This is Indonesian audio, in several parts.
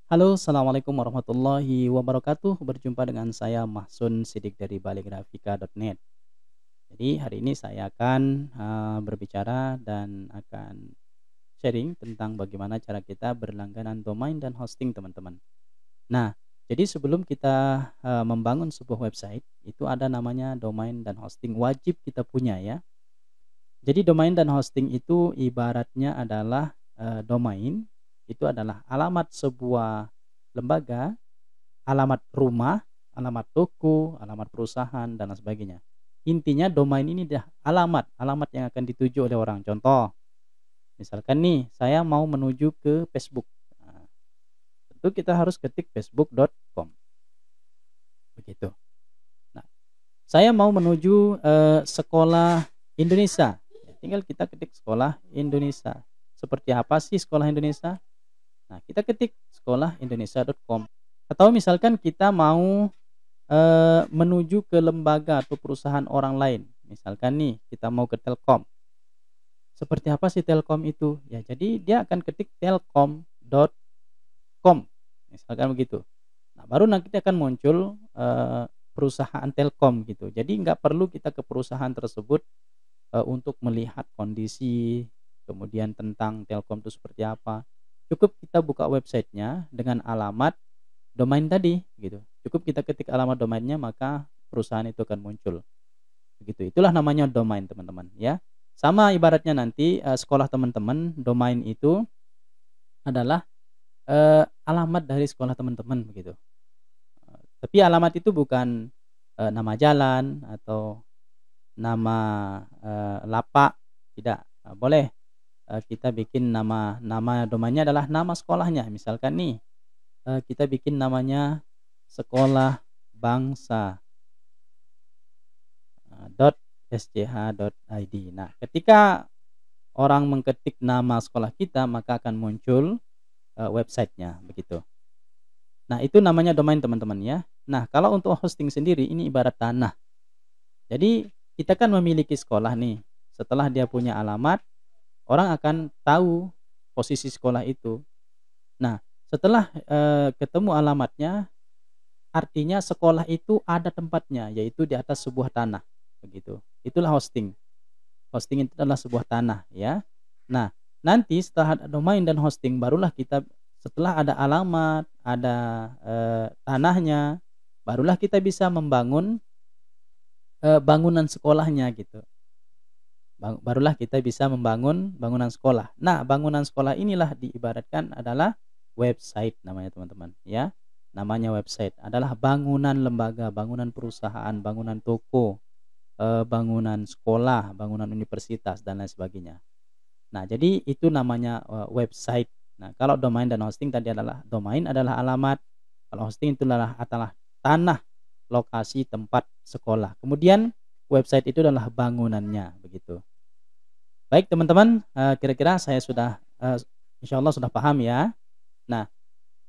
Halo, assalamualaikum warahmatullahi wabarakatuh. Berjumpa dengan saya Mahsun Sidik dari baligrafika.net. Jadi hari ini saya akan berbicara dan akan sharing tentang bagaimana cara kita berlangganan domain dan hosting teman-teman. Nah, jadi sebelum kita membangun sebuah website, itu ada namanya domain dan hosting wajib kita punya ya. Jadi domain dan hosting itu ibaratnya adalah domain itu adalah alamat sebuah lembaga, alamat rumah, alamat toko, alamat perusahaan, dan lain sebagainya. Intinya domain ini dah alamat, alamat yang akan dituju oleh orang. Contoh, misalkan nih, saya mau menuju ke Facebook. Nah, tentu kita harus ketik facebook.com, begitu. Nah, saya mau menuju sekolah Indonesia. Ya, tinggal kita ketik sekolah Indonesia. Seperti apa sih sekolah Indonesia? Nah, kita ketik sekolahindonesia.com. Atau misalkan kita mau menuju ke lembaga atau perusahaan orang lain. Misalkan nih, kita mau ke Telkom. Seperti apa sih Telkom itu? Ya, jadi dia akan ketik telkom.com, misalkan begitu. Nah, baru nanti akan muncul perusahaan Telkom gitu. Jadi nggak perlu kita ke perusahaan tersebut untuk melihat kondisi, kemudian tentang Telkom itu seperti apa. Cukup kita buka websitenya dengan alamat domain tadi gitu. Cukup kita ketik alamat domainnya maka perusahaan itu akan muncul. Begitu. Itulah namanya domain teman-teman ya. Sama ibaratnya nanti sekolah teman-teman, domain itu adalah alamat dari sekolah teman-teman begitu. Tapi alamat itu bukan nama jalan atau nama lapak, tidak. Boleh kita bikin nama domainnya adalah nama sekolahnya. Misalkan nih kita bikin namanya sekolah bangsa .sch.id. Nah, ketika orang mengetik nama sekolah kita maka akan muncul websitenya begitu. Nah, itu namanya domain teman-teman ya. Nah, kalau untuk hosting sendiri ini ibarat tanah. Jadi kita kan memiliki sekolah nih. Setelah dia punya alamat, orang akan tahu posisi sekolah itu. Nah, setelah ketemu alamatnya, artinya sekolah itu ada tempatnya, yaitu di atas sebuah tanah, begitu. Itulah hosting. Hosting itu adalah sebuah tanah, ya. Nah, nanti setelah ada domain dan hosting, barulah kita setelah ada alamat, ada tanahnya, barulah kita bisa membangun bangunan sekolahnya, gitu. Barulah kita bisa membangun bangunan sekolah. Nah, bangunan sekolah inilah diibaratkan adalah website namanya teman-teman, ya. Namanya website adalah bangunan lembaga, bangunan perusahaan, bangunan toko, bangunan sekolah, bangunan universitas dan lain sebagainya. Nah, jadi itu namanya website. Nah, kalau domain dan hosting tadi adalah domain adalah alamat, kalau hosting itu adalah tanah, lokasi tempat sekolah. Kemudian website itu adalah bangunannya, begitu. Baik teman-teman, kira-kira saya sudah insyaallah sudah paham ya. Nah,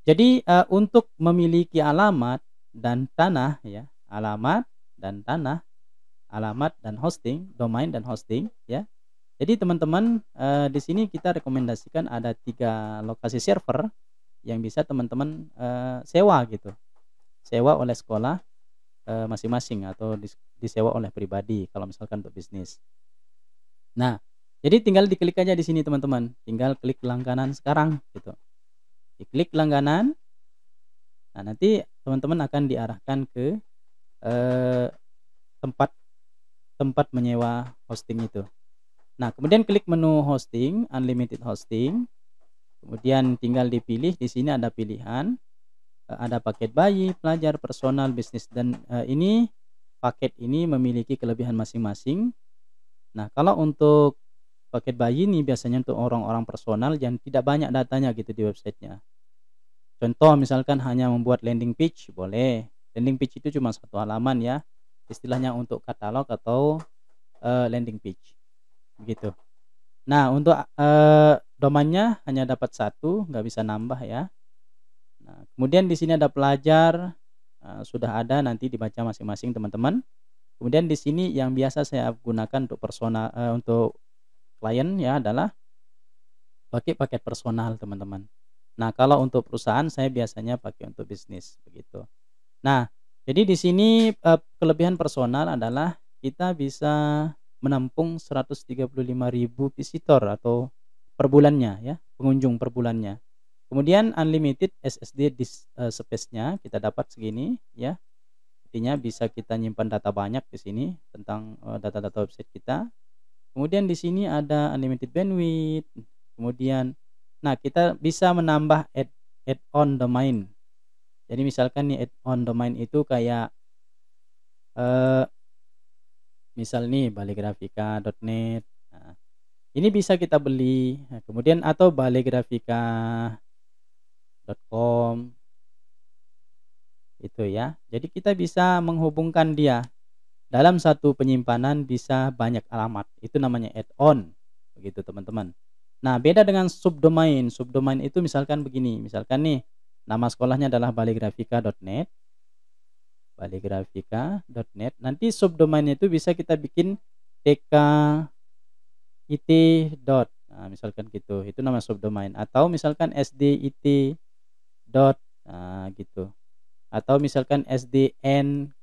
jadi untuk memiliki alamat dan tanah ya, alamat dan tanah, alamat dan hosting, domain dan hosting ya. Jadi teman-teman, di sini kita rekomendasikan ada 3 lokasi server yang bisa teman-teman sewa gitu. Sewa oleh sekolah masing-masing atau disewa oleh pribadi kalau misalkan untuk bisnis. Nah, jadi tinggal diklik aja di sini teman-teman, tinggal klik langganan sekarang gitu. Diklik langganan, nah nanti teman-teman akan diarahkan ke eh, tempat tempat menyewa hosting itu. Nah, kemudian klik menu hosting, unlimited hosting. Kemudian tinggal dipilih, di sini ada pilihan, ada paket bayi, pelajar, personal, bisnis dan ini paket ini memiliki kelebihan masing-masing. Nah, kalau untuk paket bayi ini biasanya untuk orang-orang personal yang tidak banyak datanya gitu di websitenya. Contoh misalkan hanya membuat landing page boleh. Landing page itu cuma satu halaman ya. Istilahnya untuk katalog atau landing page. Begitu. Nah, untuk domainnya hanya dapat satu, nggak bisa nambah ya. Nah, kemudian di sini ada pelajar, sudah ada nanti dibaca masing-masing teman-teman. Kemudian di sini yang biasa saya gunakan untuk personal untuk klien ya adalah pakai paket personal teman-teman. Nah, kalau untuk perusahaan saya biasanya pakai untuk bisnis, begitu. Nah, jadi di sini, kelebihan personal adalah kita bisa menampung 135.000 visitor atau per bulannya ya, pengunjung per bulannya. Kemudian unlimited SSD space-nya kita dapat segini ya. Artinya bisa kita nyimpan data banyak di sini tentang, data-data website kita. Kemudian di sini ada unlimited bandwidth, kemudian nah kita bisa menambah add-on domain. Jadi misalkan nih add-on domain itu kayak, eee, misal nih balegrafika.net. Nah, ini bisa kita beli, nah kemudian atau balegrafika.com itu ya. Jadi kita bisa menghubungkan dia. Dalam satu penyimpanan bisa banyak alamat, itu namanya add-on, begitu teman-teman. Nah, beda dengan subdomain. Subdomain itu misalkan begini, misalkan nih nama sekolahnya adalah balegrafika.net, balegrafika.net. Nanti subdomainnya itu bisa kita bikin tk.it. Nah, misalkan gitu, itu nama subdomain. Atau misalkan sdit. Nah, gitu. Atau misalkan SDN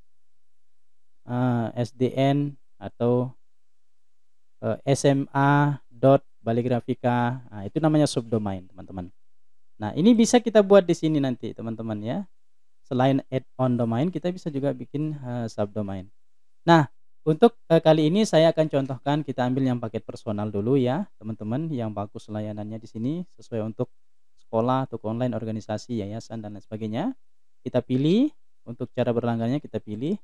atau SMA.balegrafika. Nah, itu namanya subdomain, teman-teman. Nah, ini bisa kita buat di sini nanti, teman-teman ya. Selain add-on domain, kita bisa juga bikin subdomain. Nah, untuk kali ini saya akan contohkan, kita ambil yang paket personal dulu ya, teman-teman, yang bagus layanannya di sini sesuai untuk sekolah, toko online, organisasi, yayasan dan lain sebagainya. Kita pilih untuk cara berlangganannya, kita pilih.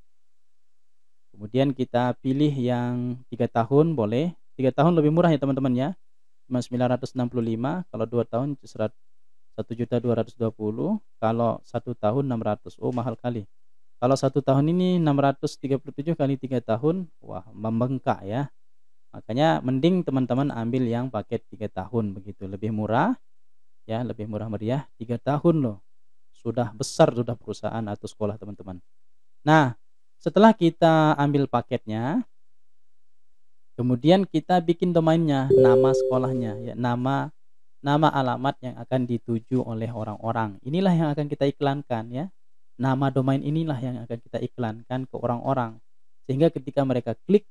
Kemudian kita pilih yang 3 tahun boleh, 3 tahun lebih murah ya teman-teman ya, cuma 965, kalau 2 tahun 1.220.000, kalau 1 tahun 600. Oh, mahal kali. Kalau 1 tahun ini 637 kali 3 tahun, wah membengkak ya. Makanya mending teman-teman ambil yang paket 3 tahun begitu, lebih murah ya, lebih murah meriah, 3 tahun loh. Sudah besar sudah perusahaan atau sekolah teman-teman. Nah, setelah kita ambil paketnya, kemudian kita bikin domainnya, nama sekolahnya ya, nama alamat yang akan dituju oleh orang-orang. Inilah yang akan kita iklankan ya. Nama domain inilah yang akan kita iklankan ke orang-orang. Sehingga ketika mereka klik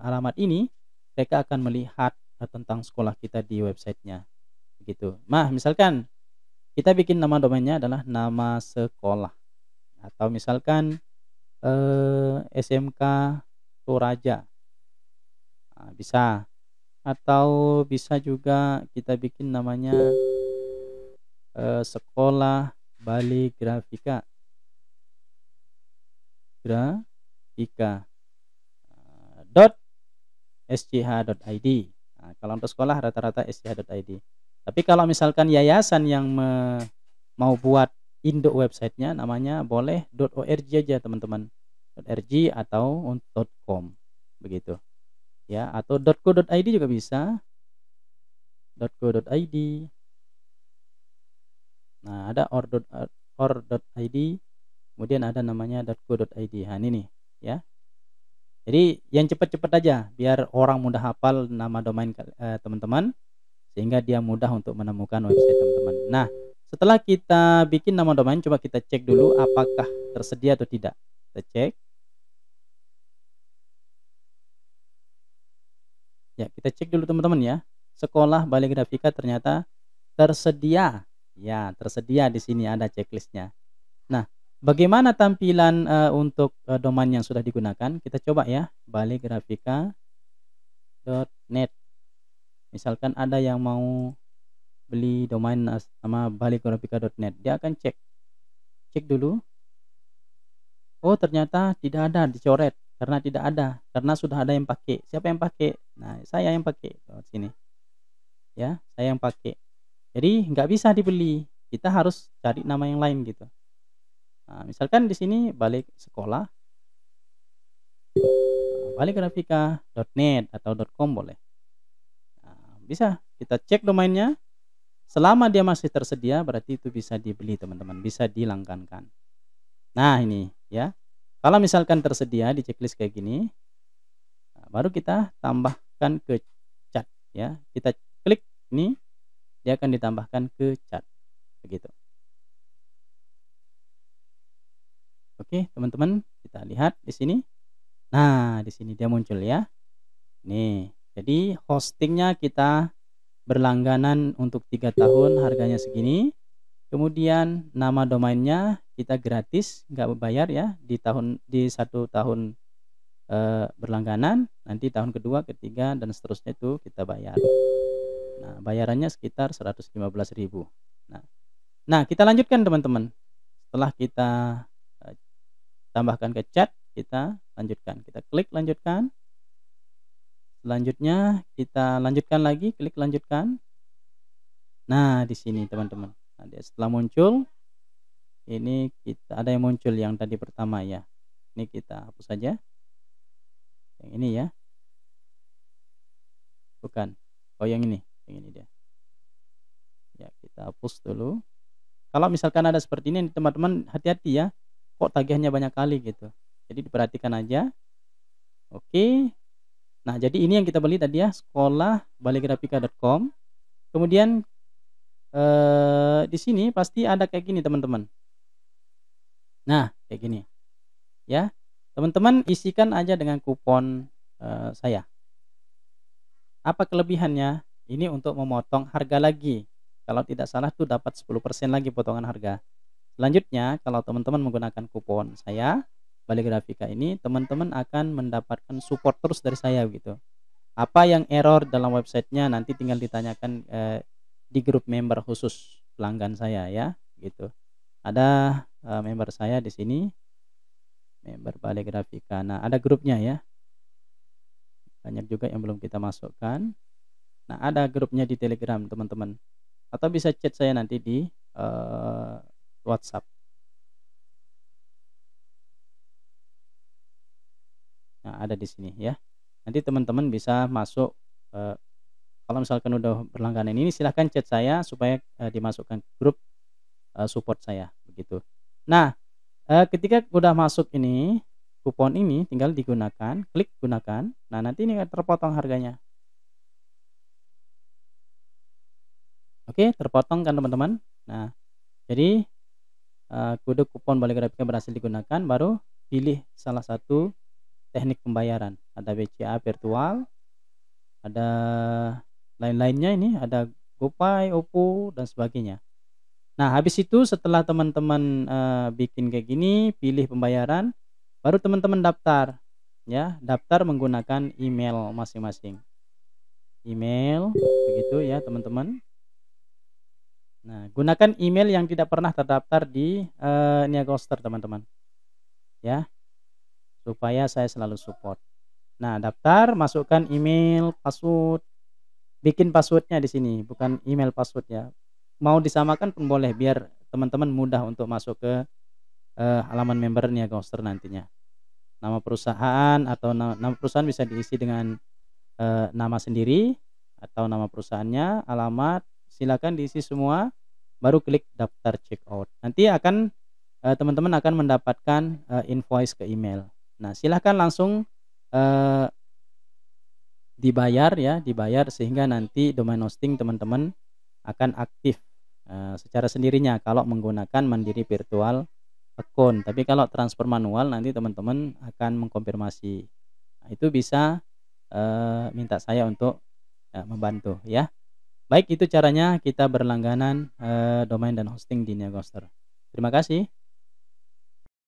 alamat ini, mereka akan melihat tentang sekolah kita di websitenya. Begitu. Nah, misalkan kita bikin nama domainnya adalah nama sekolah. Atau misalkan SMK Toraja. Nah, bisa. Atau bisa juga kita bikin namanya sekolah balegrafika .sch.id. Nah, kalau untuk sekolah rata-rata sch.id. Tapi kalau misalkan yayasan yang mau buat induk websitenya, namanya boleh .org aja teman-teman, .org atau .com begitu ya, atau .co.id juga bisa, .co.id. Nah, ada or.id, kemudian ada namanya .co.id. Nah, ini nih ya. Jadi yang cepat-cepat aja biar orang mudah hafal nama domain teman-teman, sehingga dia mudah untuk menemukan website teman-teman. Nah, setelah kita bikin nama domain, coba kita cek dulu apakah tersedia atau tidak. Kita cek. Ya, kita cek dulu teman-teman ya. Sekolah Balegrafika ternyata tersedia. Ya, tersedia di sini ada checklistnya. Nah, bagaimana tampilan untuk domain yang sudah digunakan? Kita coba ya, balegrafika.net. Misalkan ada yang mau beli domain nama balegrafika.net, dia akan cek dulu. Oh, ternyata tidak ada, dicoret karena tidak ada, karena sudah ada yang pakai. Siapa yang pakai? Nah, saya yang pakai. Sini ya, saya yang pakai. Jadi nggak bisa dibeli, kita harus cari nama yang lain gitu. Nah, misalkan di sini balik sekolah, balegrafika.net atau .com boleh. Nah, bisa kita cek domainnya. Selama dia masih tersedia, berarti itu bisa dibeli teman-teman, bisa dilanggankan. Nah, ini ya. Kalau misalkan tersedia di checklist kayak gini, nah, baru kita tambahkan ke chat ya. Kita klik ini, dia akan ditambahkan ke chat. begitu. Oke, teman-teman, kita lihat di sini. Nah, di sini dia muncul ya. Nih, jadi hostingnya kita berlangganan untuk 3 tahun harganya segini. Kemudian nama domainnya kita gratis, nggak berbayar ya di 1 tahun berlangganan, nanti tahun kedua, ketiga, dan seterusnya itu kita bayar. Nah, bayarannya sekitar 115.000. Nah nah kita lanjutkan teman-teman. Setelah kita eee, tambahkan ke chat, kita lanjutkan. Kita klik lanjutkan. Selanjutnya kita lanjutkan lagi, klik lanjutkan. Nah, di sini teman-teman. Nah, dia setelah muncul, ini kita ada yang muncul yang tadi pertama ya. Ini kita hapus saja. Yang ini ya. Bukan. Oh, yang ini dia. Ya, kita hapus dulu. Kalau misalkan ada seperti ini teman-teman hati-hati ya. Kok tagihannya banyak kali gitu. Jadi diperhatikan aja. Oke. Nah, jadi ini yang kita beli tadi ya, sekolahbalegrafika.com. Kemudian di sini pasti ada kayak gini teman-teman. Nah, kayak gini ya. Teman-teman isikan aja dengan kupon saya. Apa kelebihannya? Ini untuk memotong harga lagi. Kalau tidak salah tuh dapat 10% lagi potongan harga. Selanjutnya, kalau teman-teman menggunakan kupon saya, Balik Grafika ini, teman-teman akan mendapatkan support terus dari saya gitu. Apa yang error dalam websitenya nanti tinggal ditanyakan di grup member khusus pelanggan saya ya, gitu. Ada member saya di sini, member Balik Grafika. Nah, ada grupnya ya. Banyak juga yang belum kita masukkan. Nah, ada grupnya di Telegram, teman-teman. Atau bisa chat saya nanti di WhatsApp. Nah, ada di sini ya. Nanti teman-teman bisa masuk kalau misalkan udah berlangganan ini silahkan chat saya supaya dimasukkan ke grup support saya begitu. Nah, ketika udah masuk ini kupon ini tinggal digunakan, klik gunakan. Nah, nanti ini akan terpotong harganya. Oke, terpotong kan teman-teman. Nah, jadi kode kupon Balik Grafika berhasil digunakan, baru pilih salah satu teknik pembayaran. Ada BCA virtual, ada lain-lainnya ini, ada GoPay, OVO, dan sebagainya. Nah, habis itu setelah teman-teman bikin kayak gini, pilih pembayaran, baru teman-teman daftar ya, daftar menggunakan email masing-masing. Email begitu ya, teman-teman. Nah, gunakan email yang tidak pernah terdaftar di Niagoster, teman-teman. Ya, supaya saya selalu support. Nah, daftar, masukkan email, password, bikin passwordnya di sini, bukan email password ya. Mau disamakan pun boleh, biar teman-teman mudah untuk masuk ke halaman member Niagoster nantinya. Nama perusahaan atau nama perusahaan bisa diisi dengan nama sendiri atau nama perusahaannya, alamat, silakan diisi semua, baru klik daftar checkout. Nanti akan teman-teman akan mendapatkan invoice ke email. Nah, silahkan langsung dibayar ya, dibayar sehingga nanti domain hosting teman-teman akan aktif secara sendirinya kalau menggunakan Mandiri Virtual Account. Tapi kalau transfer manual nanti teman-teman akan mengkonfirmasi. Nah, itu bisa minta saya untuk membantu ya. Baik, itu caranya kita berlangganan domain dan hosting di Niagoster. Terima kasih.